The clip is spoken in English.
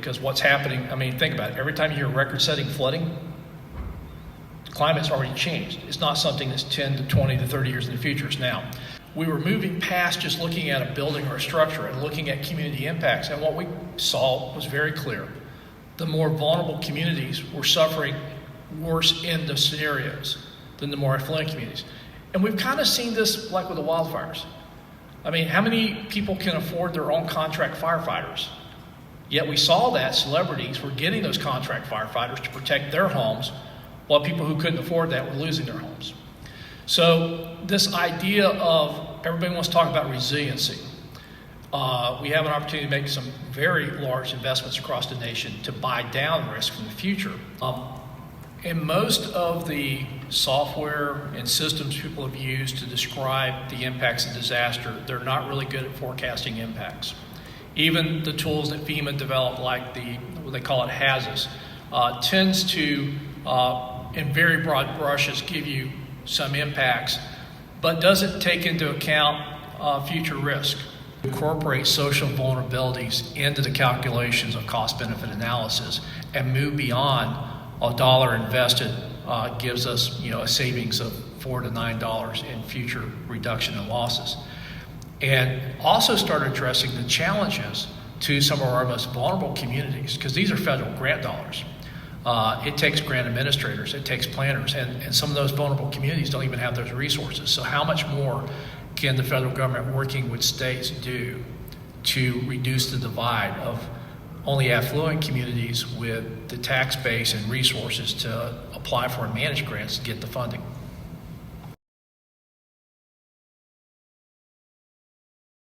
because what's happening, I mean, think about it. Every time you hear record-setting flooding, the climate's already changed. It's not something that's 10 to 20 to 30 years in the future. It's now. We were moving past just looking at a building or a structure and looking at community impacts. And what we saw was very clear. The more vulnerable communities were suffering worse in the scenarios than the more affluent communities. And we've kind of seen this like with the wildfires. I mean, how many people can afford their own contract firefighters? Yet we saw that celebrities were getting those contract firefighters to protect their homes, while people who couldn't afford that were losing their homes. So this idea of everybody wants to talk about resiliency. We have an opportunity to make some very large investments across the nation to buy down risk from the future. And most of the software and systems people have used to describe the impacts of disaster, they're not really good at forecasting impacts. Even the tools that FEMA developed, like what they call it HAZAS, tends to, in very broad brushes, give you some impacts, but doesn't take into account future risk. Incorporate social vulnerabilities into the calculations of cost-benefit analysis and move beyond a dollar invested gives us, a savings of $4 to $9 in future reduction in losses. And also start addressing the challenges to some of our most vulnerable communities, because these are federal grant dollars. It takes grant administrators, it takes planners, and some of those vulnerable communities don't even have those resources. So how much more can the federal government working with states do to reduce the divide of only affluent communities with the tax base and resources to apply for and manage grants to get the funding?